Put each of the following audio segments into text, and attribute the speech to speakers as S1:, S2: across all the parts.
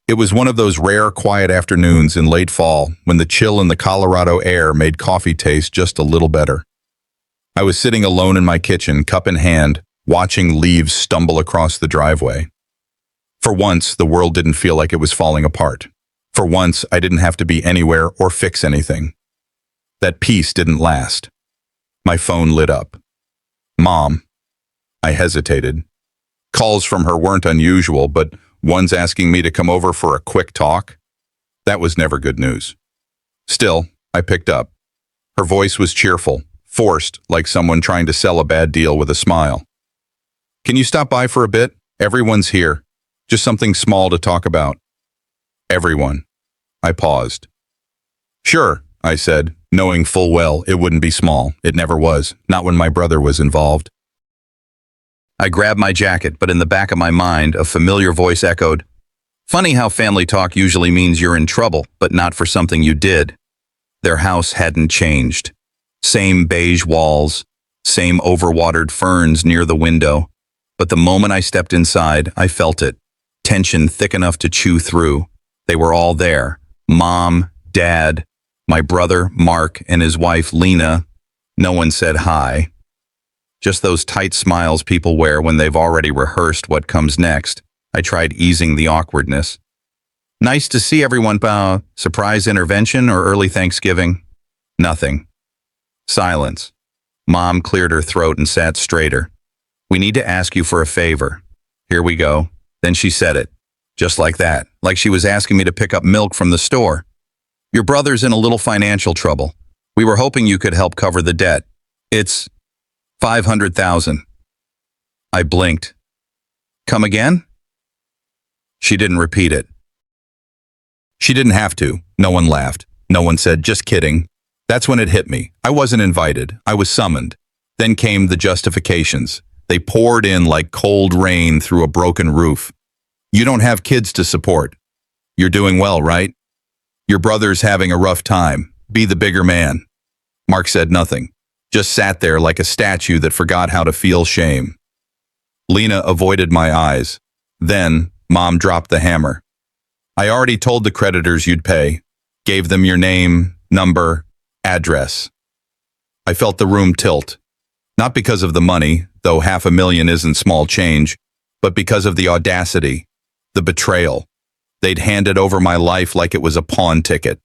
S1: It was one of those rare, quiet afternoons in late fall when the chill in the Colorado air made coffee taste just a little better. I was sitting alone in my kitchen, cup in hand, watching leaves stumble across the driveway. For once, the world didn't feel like it was falling apart. For once, I didn't have to be anywhere or fix anything. That peace didn't last. My phone lit up. Mom. I hesitated. Calls from her weren't unusual, but one's asking me to come over for a quick talk? That was never good news. Still, I picked up. Her voice was cheerful, forced, like someone trying to sell a bad deal with a smile. Can you stop by for a bit? Everyone's here. Just something small to talk about. Everyone. I paused. Sure, I said, knowing full well it wouldn't be small. It never was, not when my brother was involved. I grabbed my jacket, but in the back of my mind, a familiar voice echoed, "Funny how family talk usually means you're in trouble, but not for something you did." Their house hadn't changed. Same beige walls, same overwatered ferns near the window. But the moment I stepped inside, I felt it. Tension thick enough to chew through. They were all there. Mom, Dad, my brother, Mark, and his wife, Lena. No one said hi. Just those tight smiles people wear when they've already rehearsed what comes next. I tried easing the awkwardness. Nice to see everyone. Surprise intervention or early Thanksgiving? Nothing. Silence. Mom cleared her throat and sat straighter. We need to ask you for a favor. Here we go. Then she said it. Just like that. Like she was asking me to pick up milk from the store. Your brother's in a little financial trouble. We were hoping you could help cover the debt. It's $500,000. I blinked. Come again? She didn't repeat it. She didn't have to. No one laughed. No one said, just kidding. That's when it hit me. I wasn't invited. I was summoned. Then came the justifications. They poured in like cold rain through a broken roof. You don't have kids to support. You're doing well, right? Your brother's having a rough time. Be the bigger man. Mark said nothing. Just sat there like a statue that forgot how to feel shame. Lena avoided my eyes. Then, Mom dropped the hammer. I already told the creditors you'd pay. Gave them your name, number, address. I felt the room tilt. Not because of the money, though $500,000 isn't small change, but because of the audacity, the betrayal. They'd handed over my life like it was a pawn ticket.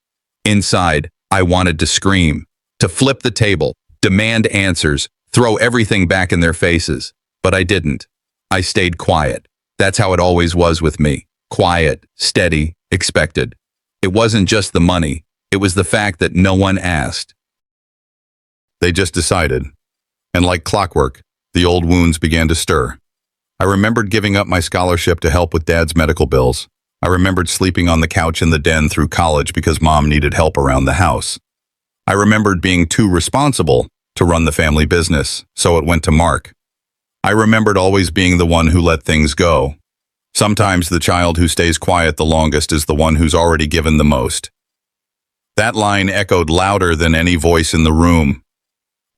S1: Inside, I wanted to scream, to flip the table, demand answers, throw everything back in their faces. But I didn't. I stayed quiet. That's how it always was with me. Quiet, steady, expected. It wasn't just the money. It was the fact that no one asked. They just decided. And like clockwork, the old wounds began to stir. I remembered giving up my scholarship to help with Dad's medical bills. I remembered sleeping on the couch in the den through college because Mom needed help around the house. I remembered being too responsible to run the family business, so it went to Mark. I remembered always being the one who let things go. Sometimes the child who stays quiet the longest is the one who's already given the most. That line echoed louder than any voice in the room.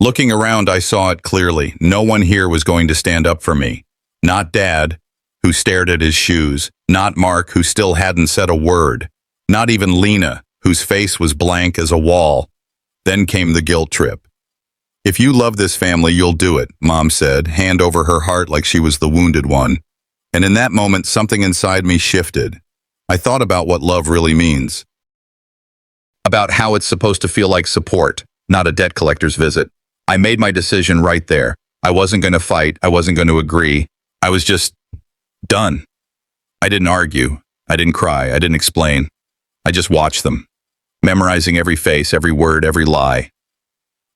S1: Looking around, I saw it clearly. No one here was going to stand up for me. Not Dad, who stared at his shoes. Not Mark, who still hadn't said a word. Not even Lena, whose face was blank as a wall. Then came the guilt trip. If you love this family, you'll do it, Mom said, hand over her heart like she was the wounded one. And in that moment, something inside me shifted. I thought about what love really means. About how it's supposed to feel like support, not a debt collector's visit. I made my decision right there. I wasn't going to fight. I wasn't going to agree. I was just done. I didn't argue. I didn't cry. I didn't explain. I just watched them, memorizing every face, every word, every lie.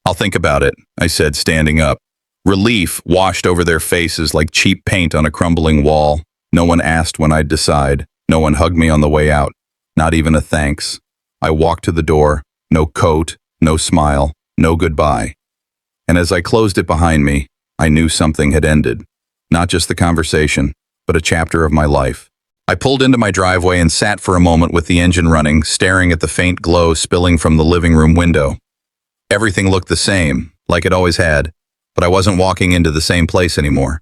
S1: I'll think about it, I said, standing up. Relief washed over their faces like cheap paint on a crumbling wall. No one asked when I'd decide. No one hugged me on the way out. Not even a thanks. I walked to the door. No coat, no smile, no goodbye. And as I closed it behind me, I knew something had ended. Not just the conversation, but a chapter of my life. I pulled into my driveway and sat for a moment with the engine running, staring at the faint glow spilling from the living room window. Everything looked the same, like it always had, but I wasn't walking into the same place anymore.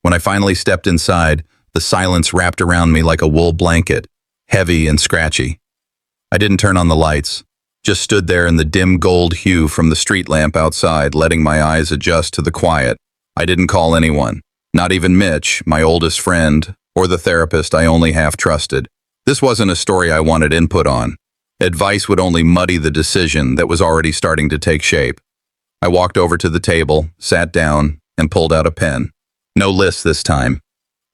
S1: When I finally stepped inside, the silence wrapped around me like a wool blanket, heavy and scratchy. I didn't turn on the lights, just stood there in the dim gold hue from the street lamp outside, letting my eyes adjust to the quiet. I didn't call anyone, not even Mitch, my oldest friend, or the therapist I only half trusted. This wasn't a story I wanted input on. Advice would only muddy the decision that was already starting to take shape. I walked over to the table, sat down, and pulled out a pen. No list this time.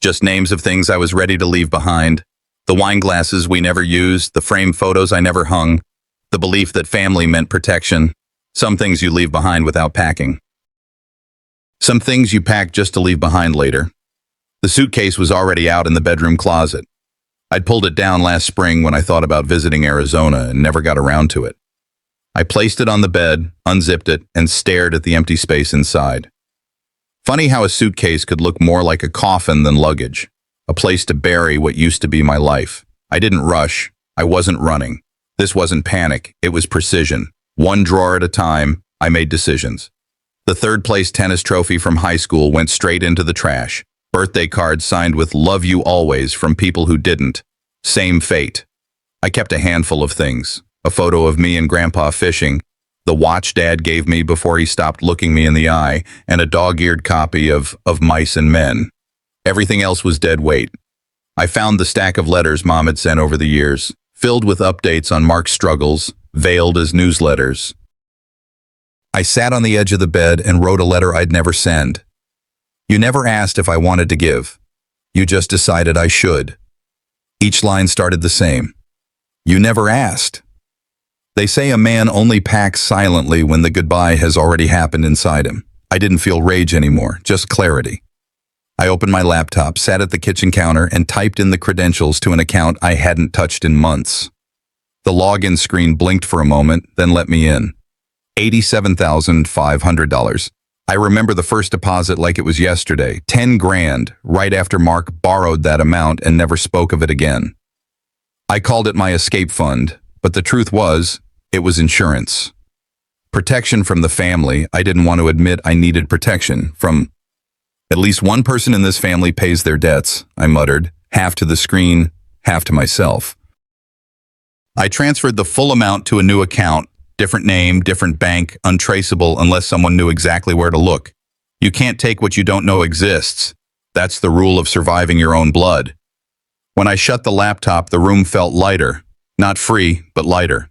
S1: Just names of things I was ready to leave behind. The wine glasses we never used, the framed photos I never hung, the belief that family meant protection. Some things you leave behind without packing. Some things you pack just to leave behind later. The suitcase was already out in the bedroom closet. I'd pulled it down last spring when I thought about visiting Arizona and never got around to it. I placed it on the bed, unzipped it, and stared at the empty space inside. Funny how a suitcase could look more like a coffin than luggage, a place to bury what used to be my life. I didn't rush. I wasn't running. This wasn't panic. It was precision. One drawer at a time, I made decisions. The third-place tennis trophy from high school went straight into the trash. Birthday cards signed with "Love you always" from people who didn't. Same fate. I kept a handful of things. A photo of me and Grandpa fishing, the watch Dad gave me before he stopped looking me in the eye, and a dog-eared copy of Mice and Men. Everything else was dead weight. I found the stack of letters Mom had sent over the years, filled with updates on Mark's struggles, veiled as newsletters. I sat on the edge of the bed and wrote a letter I'd never send. You never asked if I wanted to give. You just decided I should. Each line started the same. You never asked. They say a man only packs silently when the goodbye has already happened inside him. I didn't feel rage anymore, just clarity. I opened my laptop, sat at the kitchen counter, and typed in the credentials to an account I hadn't touched in months. The login screen blinked for a moment, then let me in. $87,500. I remember the first deposit like it was yesterday, 10 grand, right after Mark borrowed that amount and never spoke of it again. I called it my escape fund, but the truth was, it was insurance. Protection from the family. I didn't want to admit I needed protection from. At least one person in this family pays their debts, I muttered, half to the screen, half to myself. I transferred the full amount to a new account, different name, different bank, untraceable unless someone knew exactly where to look. You can't take what you don't know exists. That's the rule of surviving your own blood. When I shut the laptop, the room felt lighter. Not free, but lighter.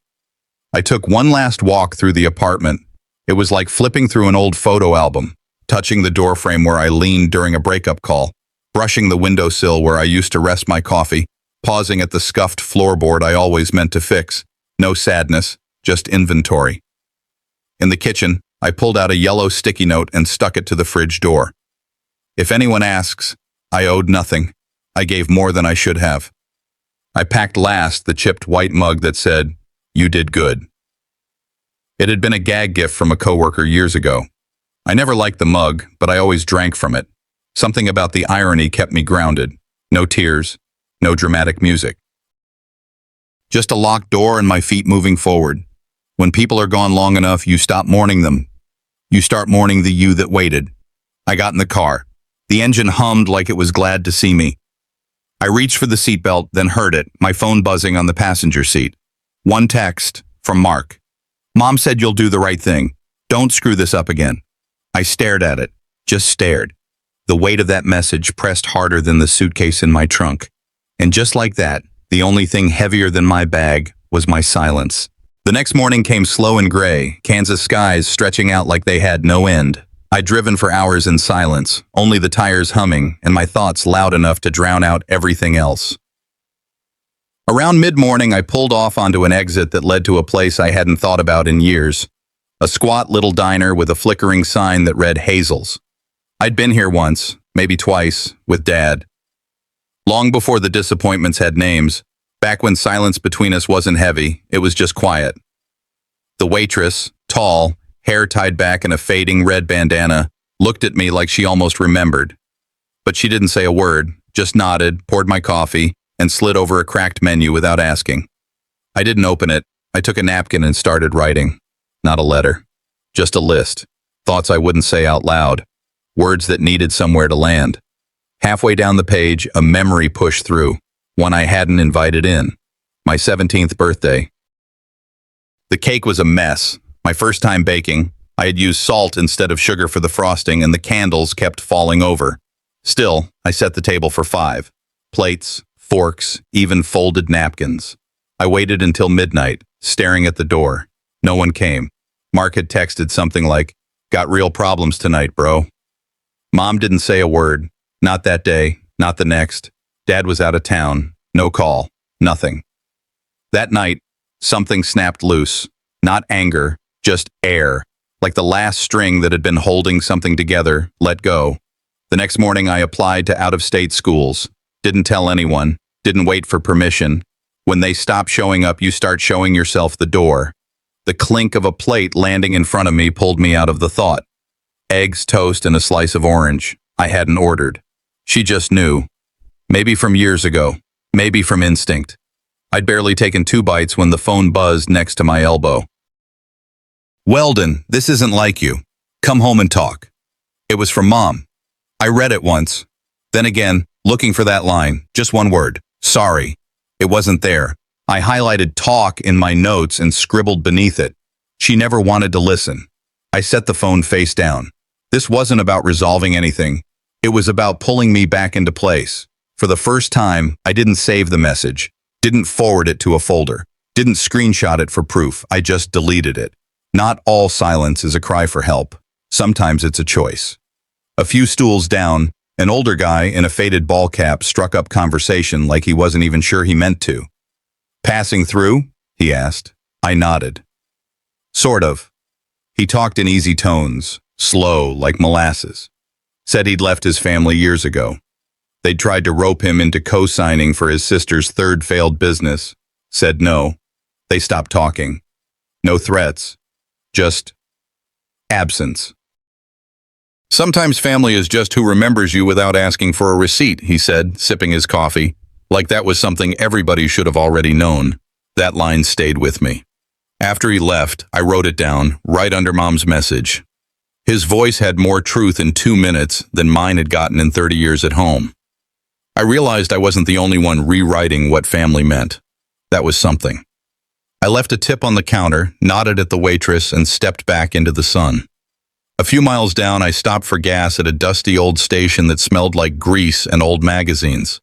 S1: I took one last walk through the apartment. It was like flipping through an old photo album, touching the doorframe where I leaned during a breakup call, brushing the windowsill where I used to rest my coffee, pausing at the scuffed floorboard I always meant to fix. No sadness, just inventory. In the kitchen, I pulled out a yellow sticky note and stuck it to the fridge door. If anyone asks, I owed nothing. I gave more than I should have. I packed last the chipped white mug that said, "You did good." It had been a gag gift from a coworker years ago. I never liked the mug, but I always drank from it. Something about the irony kept me grounded. No tears, no dramatic music. Just a locked door and my feet moving forward. When people are gone long enough, you stop mourning them. You start mourning the you that waited. I got in the car. The engine hummed like it was glad to see me. I reached for the seatbelt, then heard it, my phone buzzing on the passenger seat. One text, from Mark. "Mom said you'll do the right thing. Don't screw this up again." I stared at it, just stared. The weight of that message pressed harder than the suitcase in my trunk. And just like that, the only thing heavier than my bag was my silence. The next morning came slow and gray, Kansas skies stretching out like they had no end. I'd driven for hours in silence, only the tires humming, and my thoughts loud enough to drown out everything else. Around mid-morning, I pulled off onto an exit that led to a place I hadn't thought about in years. A squat little diner with a flickering sign that read Hazel's. I'd been here once, maybe twice, with Dad. Long before the disappointments had names, back when silence between us wasn't heavy, it was just quiet. The waitress, tall, hair tied back in a fading red bandana, looked at me like she almost remembered. But she didn't say a word, just nodded, poured my coffee, and slid over a cracked menu without asking. I didn't open it. I took a napkin and started writing. Not a letter. Just a list. Thoughts I wouldn't say out loud. Words that needed somewhere to land. Halfway down the page, a memory pushed through. one I hadn't invited in. My 17th birthday. The cake was a mess. My first time baking. I had used salt instead of sugar for the frosting, and the candles kept falling over. Still, I set the table for 5. Plates, forks, even folded napkins. I waited until midnight, staring at the door. No one came. Mark had texted something like, "Got real problems tonight, bro." Mom didn't say a word. Not that day, not the next. Dad was out of town. No call. Nothing. That night, something snapped loose. Not anger, just air. Like the last string that had been holding something together, let go. The next morning I applied to out-of-state schools. Didn't tell anyone. Didn't wait for permission. When they stop showing up, you start showing yourself the door. The clink of a plate landing in front of me pulled me out of the thought. Eggs, toast, and a slice of orange. I hadn't ordered. She just knew. Maybe from years ago. Maybe from instinct. I'd barely taken 2 bites when the phone buzzed next to my elbow. "Weldon, this isn't like you. Come home and talk." It was from Mom. I read it once. Then again, looking for that line, just one word, sorry. It wasn't there. I highlighted talk in my notes and scribbled beneath it. She never wanted to listen. I set the phone face down. This wasn't about resolving anything. It was about pulling me back into place. For the first time, I didn't save the message, didn't forward it to a folder, didn't screenshot it for proof. I just deleted it. Not all silence is a cry for help. Sometimes it's a choice. A few stools down, an older guy in a faded ball cap struck up conversation like he wasn't even sure he meant to. "Passing through?" he asked. I nodded. "Sort of." He talked in easy tones, slow like molasses. Said he'd left his family years ago. They'd tried to rope him into co-signing for his sister's 3rd failed business. Said no. They stopped talking. No threats. Just absence. "Sometimes family is just who remembers you without asking for a receipt," he said, sipping his coffee, like that was something everybody should have already known. That line stayed with me. After he left, I wrote it down, right under Mom's message. His voice had more truth in 2 minutes than mine had gotten in 30 years at home. I realized I wasn't the only one rewriting what family meant. That was something. I left a tip on the counter, nodded at the waitress, and stepped back into the sun. A few miles down, I stopped for gas at a dusty old station that smelled like grease and old magazines.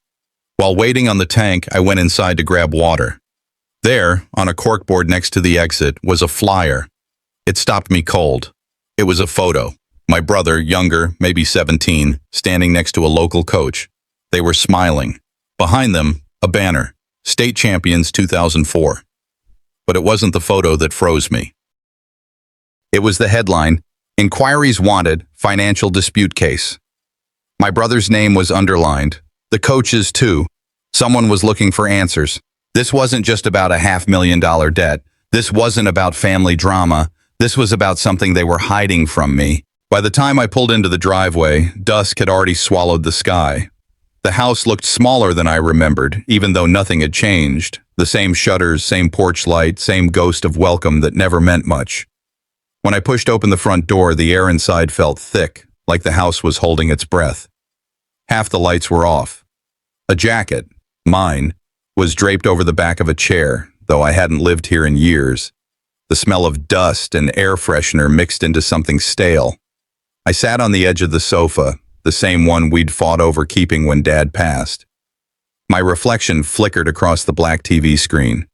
S1: While waiting on the tank, I went inside to grab water. There, on a corkboard next to the exit, was a flyer. It stopped me cold. It was a photo. My brother, younger, maybe 17, standing next to a local coach. They were smiling. Behind them, a banner, State Champions 2004. But it wasn't the photo that froze me. It was the headline, "Inquiries Wanted, Financial Dispute Case." My brother's name was underlined. The coach's too. Someone was looking for answers. This wasn't just about a $500,000 debt. This wasn't about family drama. This was about something they were hiding from me. By the time I pulled into the driveway, dusk had already swallowed the sky. The house looked smaller than I remembered, even though nothing had changed. The same shutters, same porch light, same ghost of welcome that never meant much. When I pushed open the front door, the air inside felt thick, like the house was holding its breath. Half the lights were off. A jacket, mine, was draped over the back of a chair, though I hadn't lived here in years. The smell of dust and air freshener mixed into something stale. I sat on the edge of the sofa, the same one we'd fought over keeping when Dad passed. My reflection flickered across the black TV screen.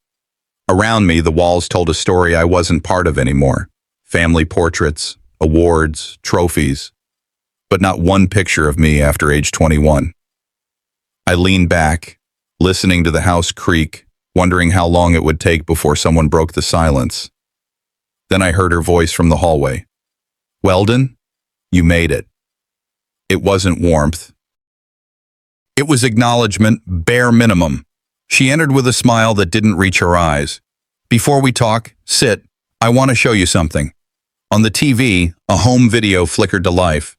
S1: Around me, the walls told a story I wasn't part of anymore. Family portraits, awards, trophies, but not one picture of me after age 21. I leaned back, listening to the house creak, wondering how long it would take before someone broke the silence. Then I heard her voice from the hallway. "Weldon, you made it." It wasn't warmth. It was acknowledgement, bare minimum. She entered with a smile that didn't reach her eyes. "Before we talk, sit. I want to show you something." On the TV, a home video flickered to life.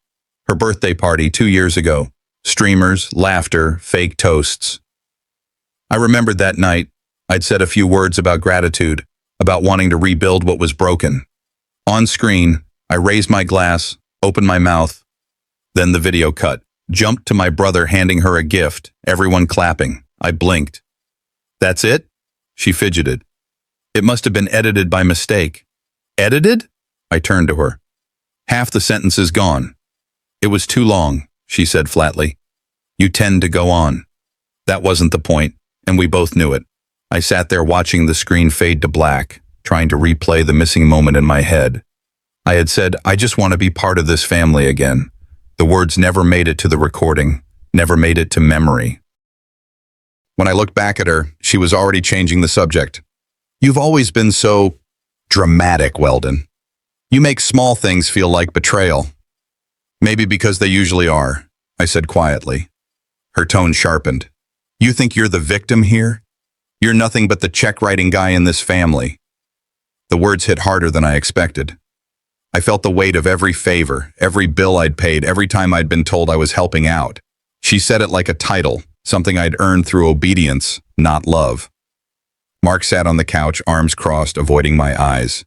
S1: Her birthday party 2 years ago. Streamers, laughter, fake toasts. I remembered that night. I'd said a few words about gratitude, about wanting to rebuild what was broken. On screen, I raised my glass, opened my mouth. Then the video cut. Jumped to my brother handing her a gift, everyone clapping. I blinked. That's it? She fidgeted. It must have been edited by mistake. Edited? I turned to her. Half the sentence is gone. It was too long, she said flatly. You tend to go on. That wasn't the point, and we both knew it. I sat there watching the screen fade to black, trying to replay the missing moment in my head. I had said, I just want to be part of this family again. The words never made it to the recording, never made it to memory. When I looked back at her, she was already changing the subject. You've always been so dramatic, Weldon. You make small things feel like betrayal. Maybe because they usually are, I said quietly. Her tone sharpened. You think you're the victim here? You're nothing but the check-writing guy in this family. The words hit harder than I expected. I felt the weight of every favor, every bill I'd paid, every time I'd been told I was helping out. She said it like a title, something I'd earned through obedience, not love. Mark sat on the couch, arms crossed, avoiding my eyes.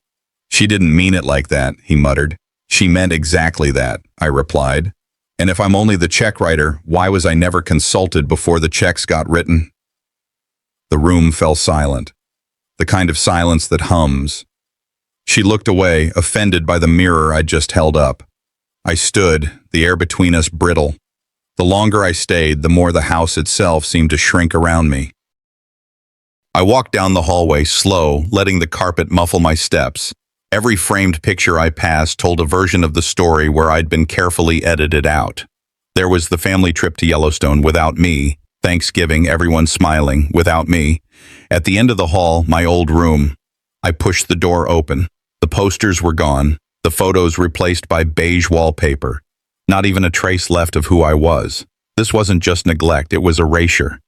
S1: She didn't mean it like that, he muttered. She meant exactly that, I replied. And if I'm only the check writer, why was I never consulted before the checks got written? The room fell silent, the kind of silence that hums. She looked away, offended by the mirror I'd just held up. I stood, the air between us brittle. The longer I stayed, the more the house itself seemed to shrink around me. I walked down the hallway, slow, letting the carpet muffle my steps. Every framed picture I passed told a version of the story where I'd been carefully edited out. There was the family trip to Yellowstone without me, Thanksgiving, everyone smiling, without me. At the end of the hall, my old room. I pushed the door open. The posters were gone, the photos replaced by beige wallpaper. Not even a trace left of who I was. This wasn't just neglect, it was erasure.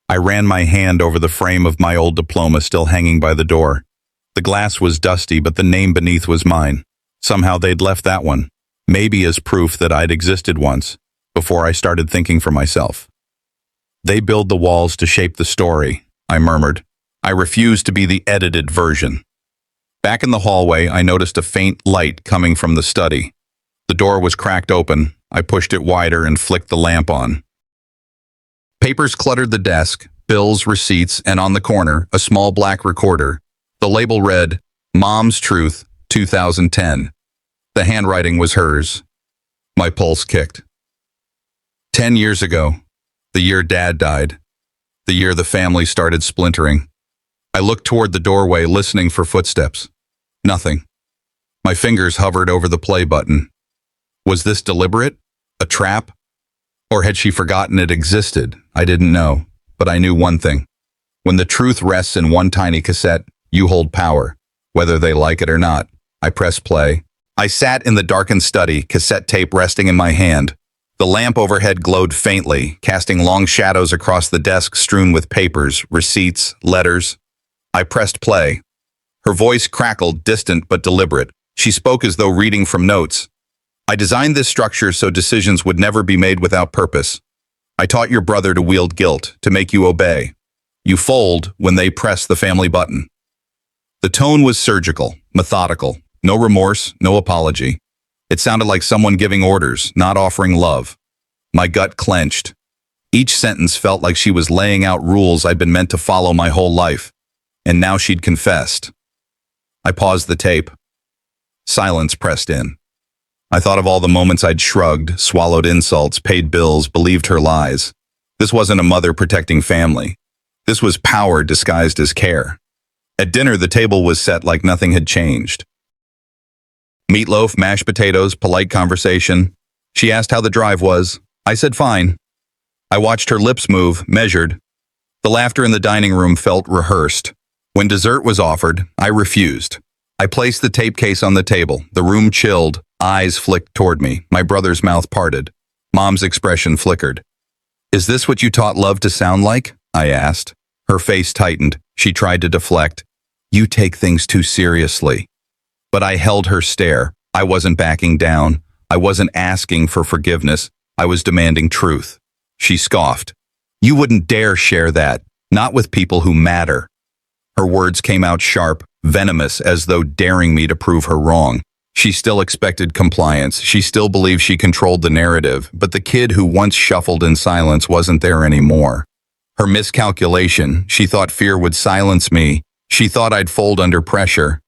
S1: I ran my hand over the frame of my old diploma still hanging by the door. The glass was dusty, but the name beneath was mine. Somehow they'd left that one, maybe as proof that I'd existed once, before I started thinking for myself. They build the walls to shape the story, I murmured. I refused to be the edited version. Back in the hallway, I noticed a faint light coming from the study. The door was cracked open. I pushed it wider and flicked the lamp on. Papers cluttered the desk, bills, receipts, and on the corner, a small black recorder. The label read, Mom's Truth, 2010. The handwriting was hers. My pulse kicked. 10 years ago, the year Dad died, the year the family started splintering. I looked toward the doorway, listening for footsteps. Nothing. My fingers hovered over the play button. Was this deliberate? A trap? Or had she forgotten it existed? I didn't know, but I knew one thing. When the truth rests in one tiny cassette, you hold power, whether they like it or not. I pressed play. I sat in the darkened study, cassette tape resting in my hand. The lamp overhead glowed faintly, casting long shadows across the desk strewn with papers, receipts, letters. I pressed play. Her voice crackled, distant but deliberate. She spoke as though reading from notes. I designed this structure so decisions would never be made without purpose. I taught your brother to wield guilt, to make you obey. You fold when they press the family button. The tone was surgical, methodical, no remorse, no apology. It sounded like someone giving orders, not offering love. My gut clenched. Each sentence felt like she was laying out rules I'd been meant to follow my whole life. And now she'd confessed. I paused the tape. Silence pressed in. I thought of all the moments I'd shrugged, swallowed insults, paid bills, believed her lies. This wasn't a mother protecting family. This was power disguised as care. At dinner, the table was set like nothing had changed. Meatloaf, mashed potatoes, polite conversation. She asked how the drive was. I said fine. I watched her lips move, measured. The laughter in the dining room felt rehearsed. When dessert was offered, I refused. I placed the tape case on the table. The room chilled. Eyes flicked toward me. My brother's mouth parted. Mom's expression flickered. Is this what you taught love to sound like? I asked. Her face tightened. She tried to deflect. You take things too seriously. But I held her stare. I wasn't backing down. I wasn't asking for forgiveness. I was demanding truth. She scoffed. You wouldn't dare share that, not with people who matter. Her words came out sharp, venomous, as though daring me to prove her wrong. She still expected compliance. She still believed she controlled the narrative, but the kid who once shuffled in silence wasn't there anymore. Her miscalculation, she thought fear would silence me. She thought I'd fold under pressure.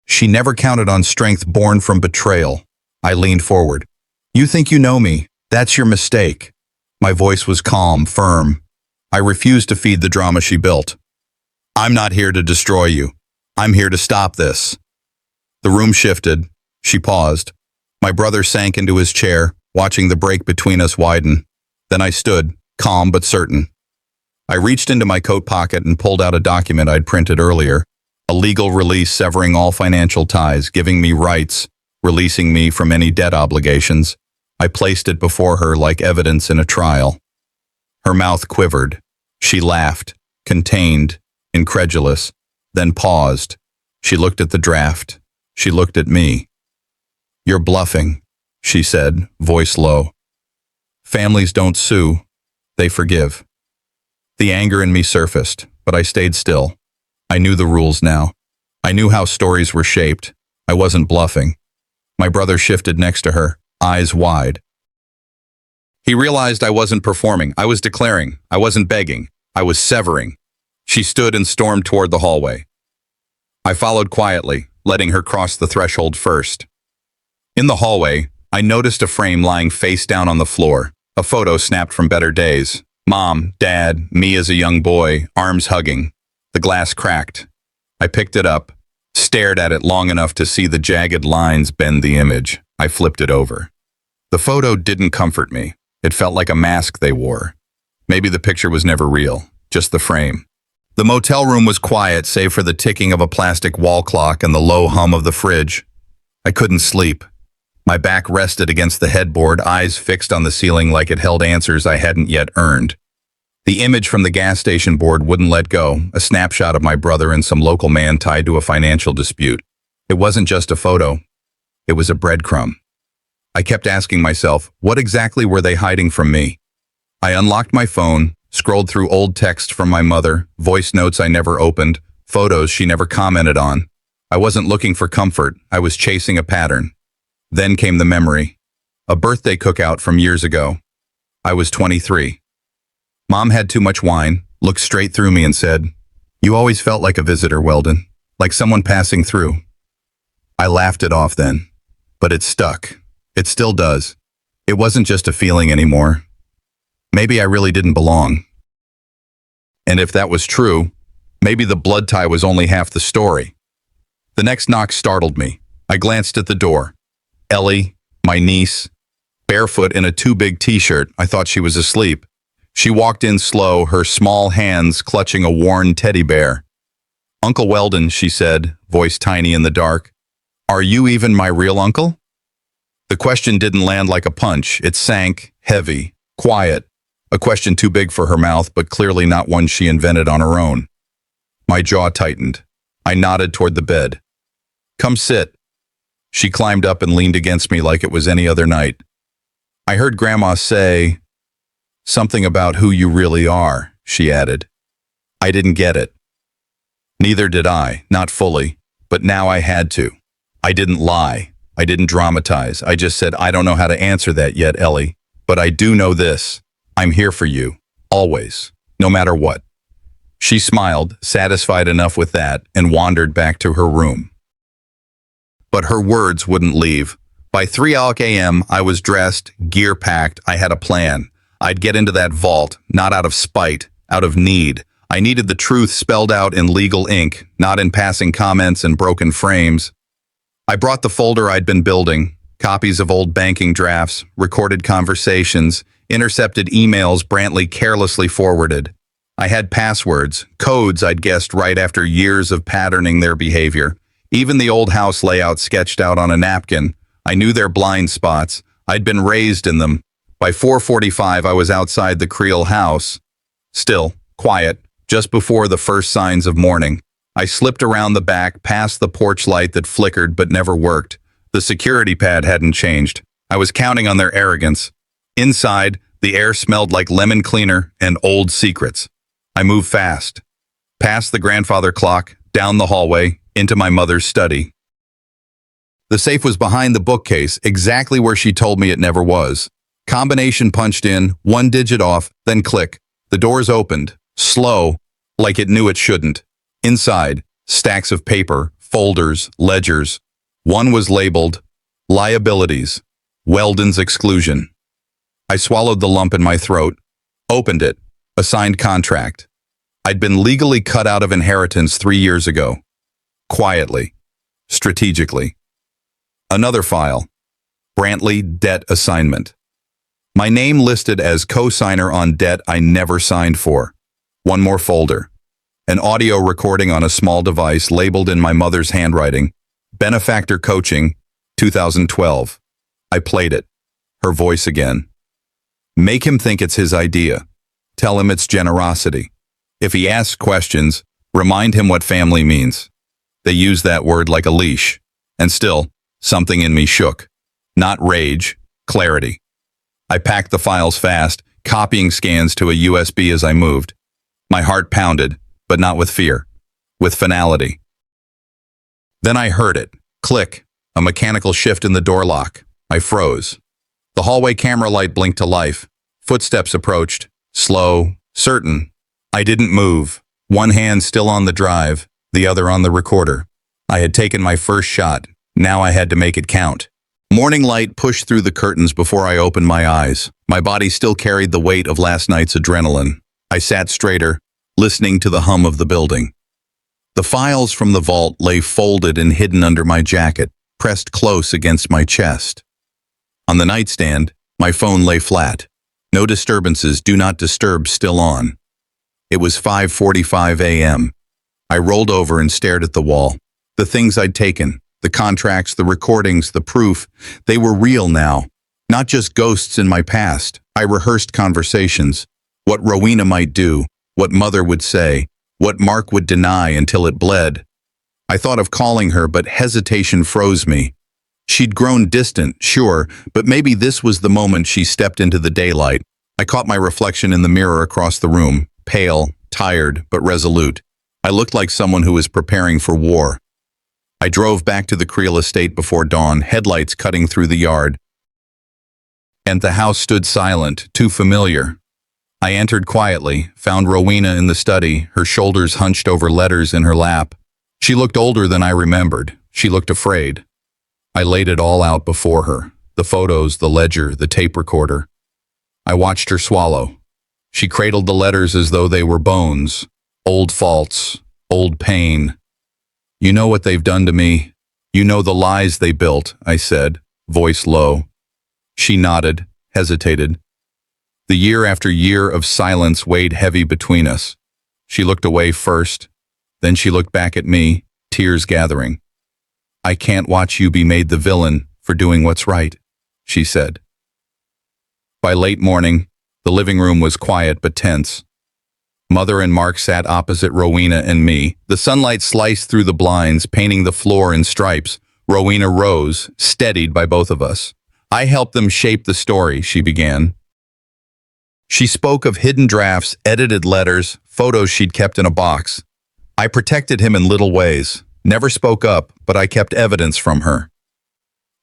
S1: She never counted on strength born from betrayal. I leaned forward. You think you know me. That's your mistake. My voice was calm, firm. I refused to feed the drama she built. I'm not here to destroy you. I'm here to stop this. The room shifted. She paused. My brother sank into his chair, watching the break between us widen. Then I stood, calm but certain. I reached into my coat pocket and pulled out a document I'd printed earlier, a legal release severing all financial ties, giving me rights, releasing me from any debt obligations. I placed it before her like evidence in a trial. Her mouth quivered. She laughed, contained, incredulous, then paused. She looked at the draft. She looked at me. You're bluffing, she said, voice low. Families don't sue. They forgive. The anger in me surfaced, but I stayed still. I knew the rules now. I knew how stories were shaped. I wasn't bluffing. My brother shifted next to her, eyes wide. He realized I wasn't performing. I was declaring. I wasn't begging. I was severing. She stood and stormed toward the hallway. I followed quietly, letting her cross the threshold first. In the hallway, I noticed a frame lying face down on the floor, a photo snapped from better days. Mom, Dad, me as a young boy, arms hugging. The glass cracked. I picked it up, stared at it long enough to see the jagged lines bend the image. I flipped it over. The photo didn't comfort me. It felt like a mask they wore. Maybe the picture was never real, just the frame. The motel room was quiet, save for the ticking of a plastic wall clock and the low hum of the fridge. I couldn't sleep. My back rested against the headboard, eyes fixed on the ceiling like it held answers I hadn't yet earned. The image from the gas station board wouldn't let go, a snapshot of my brother and some local man tied to a financial dispute. It wasn't just a photo. It was a breadcrumb. I kept asking myself, what exactly were they hiding from me? I unlocked my phone, scrolled through old text from my mother, voice notes I never opened, photos she never commented on. I wasn't looking for comfort. I was chasing a pattern. Then came the memory. A birthday cookout from years ago. I was 23. Mom had too much wine, looked straight through me and said, "You always felt like a visitor, Weldon, like someone passing through." I laughed it off then, but it stuck. It still does. It wasn't just a feeling anymore. Maybe I really didn't belong. And if that was true, maybe the blood tie was only half the story. The next knock startled me. I glanced at the door. Ellie, my niece, barefoot in a too-big t-shirt. I thought she was asleep. She walked in slow, her small hands clutching a worn teddy bear. "Uncle Weldon," she said, voice tiny in the dark. "Are you even my real uncle?" The question didn't land like a punch. It sank, heavy, quiet. A question too big for her mouth, but clearly not one she invented on her own. My jaw tightened. I nodded toward the bed. "Come sit." She climbed up and leaned against me like it was any other night. "I heard Grandma say something about who you really are," she added. I didn't get it. Neither did I, not fully, but now I had to. I didn't lie. I didn't dramatize. I just said, "I don't know how to answer that yet, Ellie, but I do know this. I'm here for you, always, no matter what." She smiled, satisfied enough with that, and wandered back to her room. But her words wouldn't leave. By 3 a.m., I was dressed, gear packed. I had a plan. I'd get into that vault, not out of spite, out of need. I needed the truth spelled out in legal ink, not in passing comments and broken frames. I brought the folder I'd been building, copies of old banking drafts, recorded conversations, intercepted emails Brantley carelessly forwarded. I had passwords, codes I'd guessed right after years of patterning their behavior. Even the old house layout sketched out on a napkin. I knew their blind spots. I'd been raised in them. By 4:45, I was outside the Creel house. Still, quiet, just before the first signs of morning. I slipped around the back, past the porch light that flickered but never worked. The security pad hadn't changed. I was counting on their arrogance. Inside, the air smelled like lemon cleaner and old secrets. I moved fast. Past the grandfather clock, down the hallway, into my mother's study. The safe was behind the bookcase, exactly where she told me it never was. Combination punched in, one digit off, then click. The doors opened, slow, like it knew it shouldn't. Inside, stacks of paper, folders, ledgers. One was labeled, Liabilities, Weldon's Exclusion. I swallowed the lump in my throat, opened it, a signed contract. I'd been legally cut out of inheritance 3 years ago. Quietly, strategically. Another file, Brantley Debt Assignment. My name listed as co-signer on debt I never signed for. One more folder. An audio recording on a small device labeled in my mother's handwriting, Benefactor Coaching, 2012. I played it. Her voice again. Make him think it's his idea. Tell him it's generosity. If he asks questions, remind him what family means. They use that word like a leash. And still, something in me shook. Not rage, clarity. I packed the files fast, copying scans to a USB as I moved. My heart pounded, but not with fear, with finality. Then I heard it. Click. A mechanical shift in the door lock. I froze. The hallway camera light blinked to life. Footsteps approached. Slow, certain. I didn't move. One hand still on the drive, the other on the recorder. I had taken my first shot. Now I had to make it count. Morning light pushed through the curtains before I opened my eyes. My body still carried the weight of last night's adrenaline. I sat straighter, listening to the hum of the building. The files from the vault lay folded and hidden under my jacket, pressed close against my chest. On the nightstand, my phone lay flat. No disturbances, do not disturb still on. It was 5:45 a.m. I rolled over and stared at the wall. The things I'd taken, the contracts, the recordings, the proof, they were real now. Not just ghosts in my past. I rehearsed conversations. What Rowena might do, what Mother would say, what Mark would deny until it bled. I thought of calling her, but hesitation froze me. She'd grown distant, sure, but maybe this was the moment she stepped into the daylight. I caught my reflection in the mirror across the room, pale, tired, but resolute. I looked like someone who was preparing for war. I drove back to the Creel estate before dawn, headlights cutting through the yard. And the house stood silent, too familiar. I entered quietly, found Rowena in the study, her shoulders hunched over letters in her lap. She looked older than I remembered. She looked afraid. I laid it all out before her, the photos, the ledger, the tape recorder. I watched her swallow. She cradled the letters as though they were bones, old faults, old pain. You know what they've done to me. You know the lies they built, I said, voice low. She nodded, hesitated. The year after year of silence weighed heavy between us. She looked away first, then she looked back at me, tears gathering. I can't watch you be made the villain for doing what's right, she said. By late morning, the living room was quiet but tense. Mother and Mark sat opposite Rowena and me. The sunlight sliced through the blinds, painting the floor in stripes. Rowena rose, steadied by both of us. I helped them shape the story, she began. She spoke of hidden drafts, edited letters, photos she'd kept in a box. I protected him in little ways, never spoke up, but I kept evidence from her.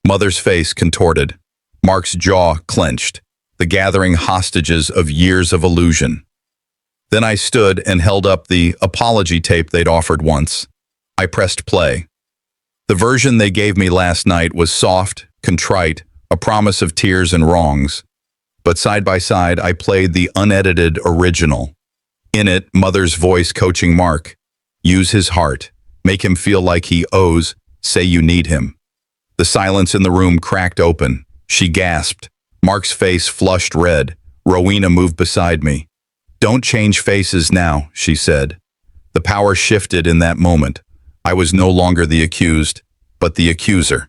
S1: Mother's face contorted. Mark's jaw clenched, the gathering hostages of years of illusion. Then I stood and held up the apology tape they'd offered once. I pressed play. The version they gave me last night was soft, contrite, a promise of tears and wrongs. But side by side, I played the unedited original. In it, Mother's voice coaching Mark. Use his heart. Make him feel like he owes. Say you need him. The silence in the room cracked open. She gasped. Mark's face flushed red. Rowena moved beside me. Don't change faces now, she said. The power shifted in that moment. I was no longer the accused, but the accuser.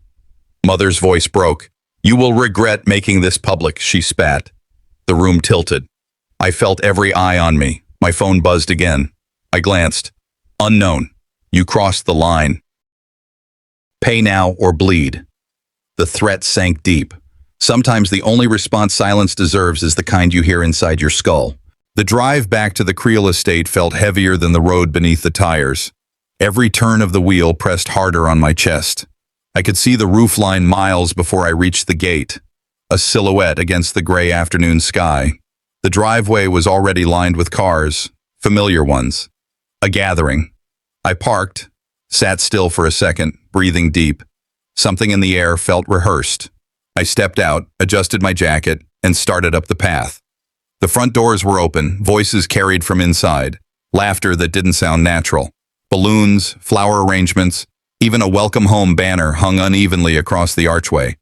S1: Mother's voice broke. You will regret making this public, she spat. The room tilted. I felt every eye on me. My phone buzzed again. I glanced. Unknown. You crossed the line. Pay now or bleed. The threat sank deep. Sometimes the only response silence deserves is the kind you hear inside your skull. The drive back to the Creel estate felt heavier than the road beneath the tires. Every turn of the wheel pressed harder on my chest. I could see the roofline miles before I reached the gate, a silhouette against the gray afternoon sky. The driveway was already lined with cars, familiar ones. A gathering. I parked, sat still for a second, breathing deep. Something in the air felt rehearsed. I stepped out, adjusted my jacket, and started up the path. The front doors were open, voices carried from inside, laughter that didn't sound natural. Balloons, flower arrangements, even a welcome home banner hung unevenly across the archway.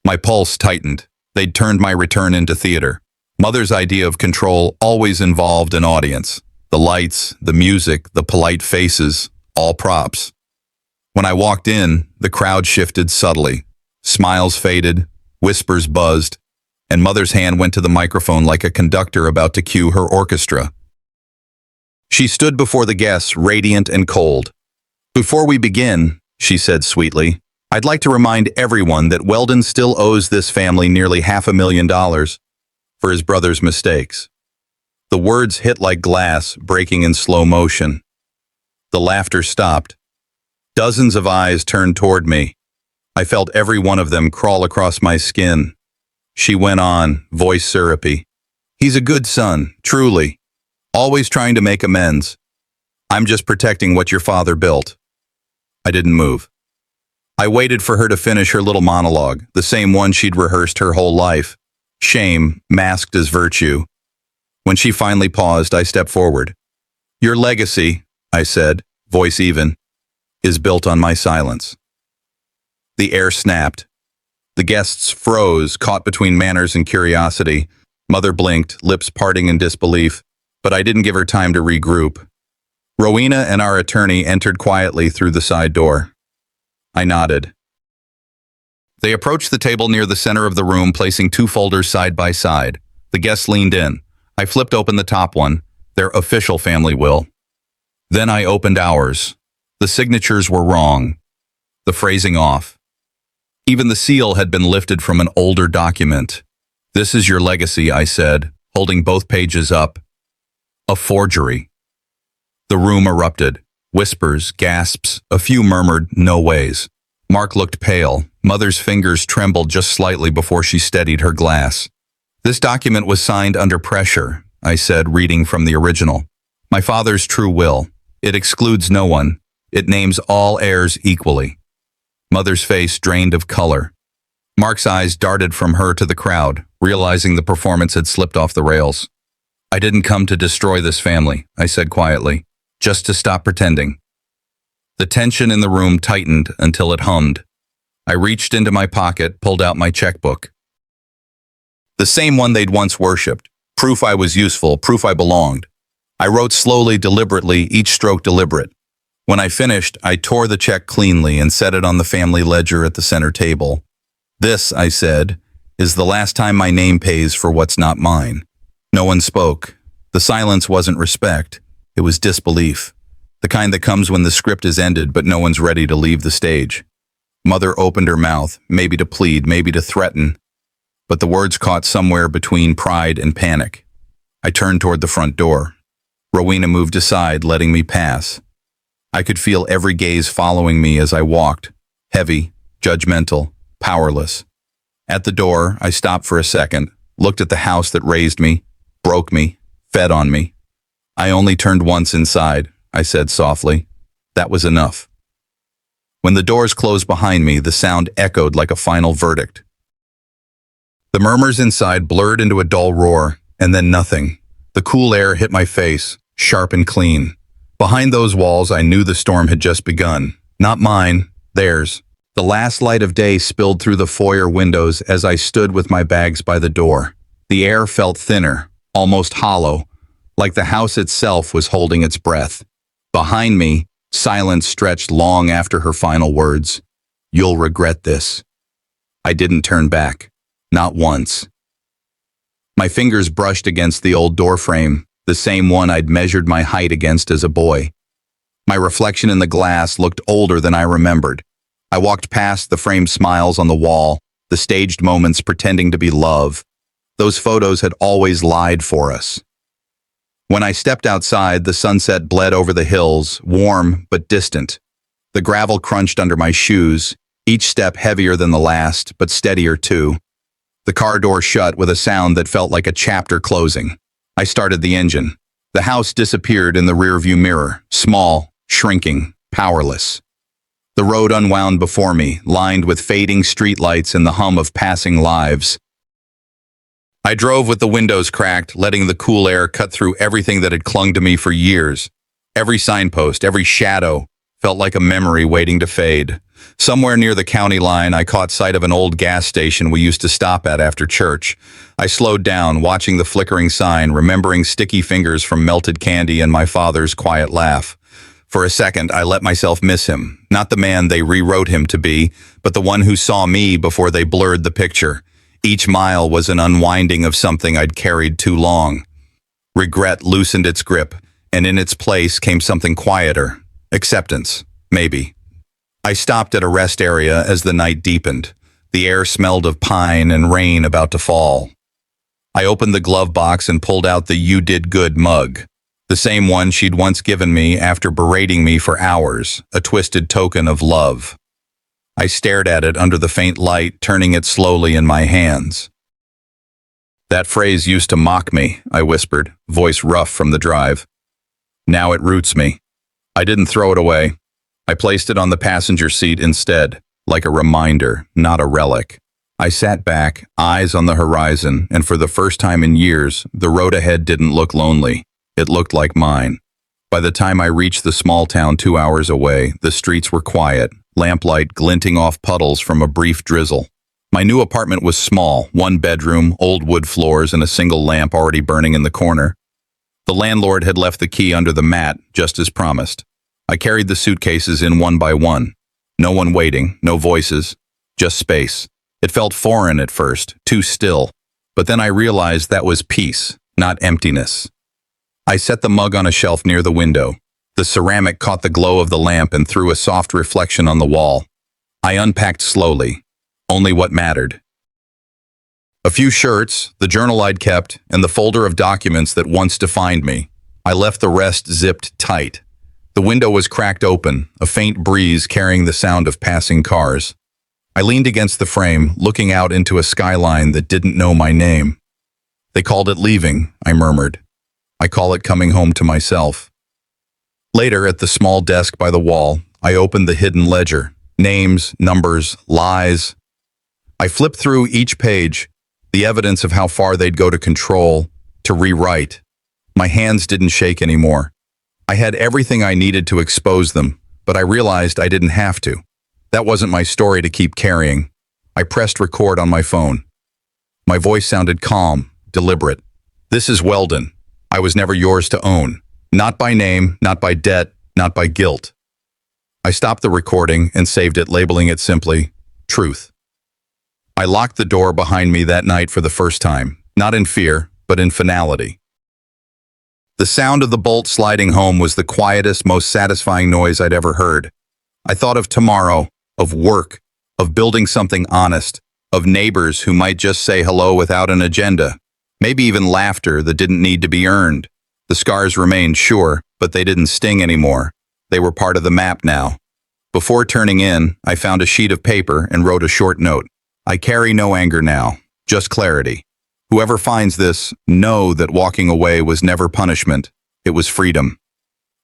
S1: My pulse tightened. They'd turned my return into theater. Mother's idea of control always involved an audience. The lights, the music, the polite faces, all props. When I walked in, the crowd shifted subtly. Smiles faded, whispers buzzed, and Mother's hand went to the microphone like a conductor about to cue her orchestra. She stood before the guests, radiant and cold. "Before we begin," she said sweetly, "I'd like to remind everyone that Weldon still owes this family nearly $500,000 for his brother's mistakes." The words hit like glass, breaking in slow motion. The laughter stopped. Dozens of eyes turned toward me. I felt every one of them crawl across my skin. She went on, voice syrupy. "He's a good son, truly. Always trying to make amends. I'm just protecting what your father built." I didn't move. I waited for her to finish her little monologue, the same one she'd rehearsed her whole life. Shame, masked as virtue. When she finally paused, I stepped forward. "Your legacy," I said, voice even, "is built on my silence." The air snapped. The guests froze, caught between manners and curiosity. Mother blinked, lips parting in disbelief, but I didn't give her time to regroup. Rowena and our attorney entered quietly through the side door. I nodded. They approached the table near the center of the room, placing two folders side by side. The guests leaned in. I flipped open the top one, their official family will. Then I opened ours. The signatures were wrong. The phrasing off. Even the seal had been lifted from an older document. "This is your legacy," I said, holding both pages up. A forgery. The room erupted. Whispers, gasps, a few murmured, "No ways." Mark looked pale. Mother's fingers trembled just slightly before she steadied her glass. "This document was signed under pressure," I said, reading from the original. "My father's true will. It excludes no one. It names all heirs equally." Mother's face drained of color. Mark's eyes darted from her to the crowd, realizing the performance had slipped off the rails. "I didn't come to destroy this family," I said quietly, "just to stop pretending." The tension in the room tightened until it hummed. I reached into my pocket, pulled out my checkbook. The same one they'd once worshipped. Proof I was useful, proof I belonged. I wrote slowly, deliberately, each stroke deliberate. When I finished, I tore the check cleanly and set it on the family ledger at the center table. "This," I said, "is the last time my name pays for what's not mine." No one spoke. The silence wasn't respect. It was disbelief. The kind that comes when the script is ended but no one's ready to leave the stage. Mother opened her mouth, maybe to plead, maybe to threaten, but the words caught somewhere between pride and panic. I turned toward the front door. Rowena moved aside, letting me pass. I could feel every gaze following me as I walked, heavy, judgmental, powerless. At the door, I stopped for a second, looked at the house that raised me, broke me, fed on me. "I only turned once inside," I said softly. "That was enough." When the doors closed behind me, the sound echoed like a final verdict. The murmurs inside blurred into a dull roar, and then nothing. The cool air hit my face, sharp and clean. Behind those walls, I knew the storm had just begun. Not mine, theirs. The last light of day spilled through the foyer windows as I stood with my bags by the door. The air felt thinner, almost hollow, like the house itself was holding its breath. Behind me, silence stretched long after her final words. "You'll regret this." I didn't turn back. Not once. My fingers brushed against the old doorframe, the same one I'd measured my height against as a boy. My reflection in the glass looked older than I remembered. I walked past the framed smiles on the wall, the staged moments pretending to be love. Those photos had always lied for us. When I stepped outside, the sunset bled over the hills, warm but distant. The gravel crunched under my shoes, each step heavier than the last, but steadier too. The car door shut with a sound that felt like a chapter closing. I started the engine. The house disappeared in the rearview mirror, small, shrinking, powerless. The road unwound before me, lined with fading streetlights and the hum of passing lives. I drove with the windows cracked, letting the cool air cut through everything that had clung to me for years. Every signpost, every shadow, felt like a memory waiting to fade. Somewhere near the county line, I caught sight of an old gas station we used to stop at after church. I slowed down, watching the flickering sign, remembering sticky fingers from melted candy and my father's quiet laugh. For a second, I let myself miss him, not the man they rewrote him to be, but the one who saw me before they blurred the picture. Each mile was an unwinding of something I'd carried too long. Regret loosened its grip, and in its place came something quieter. Acceptance, maybe. I stopped at a rest area as the night deepened. The air smelled of pine and rain about to fall. I opened the glove box and pulled out the "You Did Good" mug, the same one she'd once given me after berating me for hours, a twisted token of love. I stared at it under the faint light, turning it slowly in my hands. "That phrase used to mock me," I whispered, voice rough from the drive. "Now it roots me." I didn't throw it away. I placed it on the passenger seat instead, like a reminder, not a relic. I sat back, eyes on the horizon, and for the first time in years, the road ahead didn't look lonely. It looked like mine. By the time I reached the small town 2 hours away, the streets were quiet, lamplight glinting off puddles from a brief drizzle. My new apartment was small, 1 bedroom, old wood floors, and a single lamp already burning in the corner. The landlord had left the key under the mat, just as promised. I carried the suitcases in one by one. No one waiting, no voices, just space. It felt foreign at first, too still. But then I realized that was peace, not emptiness. I set the mug on a shelf near the window. The ceramic caught the glow of the lamp and threw a soft reflection on the wall. I unpacked slowly. Only what mattered. A few shirts, the journal I'd kept, and the folder of documents that once defined me. I left the rest zipped tight. The window was cracked open, a faint breeze carrying the sound of passing cars. I leaned against the frame, looking out into a skyline that didn't know my name. "They called it leaving," I murmured. "I call it coming home to myself." Later, at the small desk by the wall, I opened the hidden ledger. Names, numbers, lies. I flipped through each page, the evidence of how far they'd go to control, to rewrite. My hands didn't shake anymore. I had everything I needed to expose them, but I realized I didn't have to. That wasn't my story to keep carrying. I pressed record on my phone. My voice sounded calm, deliberate. "This is Weldon. I was never yours to own. Not by name, not by debt, not by guilt." I stopped the recording and saved it, labeling it simply, "Truth." I locked the door behind me that night for the first time, not in fear, but in finality. The sound of the bolt sliding home was the quietest, most satisfying noise I'd ever heard. I thought of tomorrow, of work, of building something honest, of neighbors who might just say hello without an agenda, maybe even laughter that didn't need to be earned. The scars remained, sure, but they didn't sting anymore. They were part of the map now. Before turning in, I found a sheet of paper and wrote a short note. "I carry no anger now, just clarity. Whoever finds this, know that walking away was never punishment, it was freedom."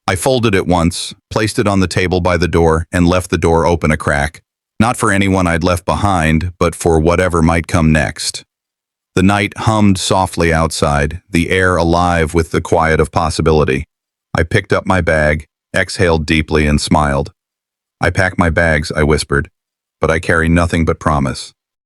S1: I folded it once, placed it on the table by the door, and left the door open a crack. Not for anyone I'd left behind, but for whatever might come next. The night hummed softly outside, the air alive with the quiet of possibility. I picked up my bag, exhaled deeply, and smiled. "I pack my bags," I whispered, "but I carry nothing but promise."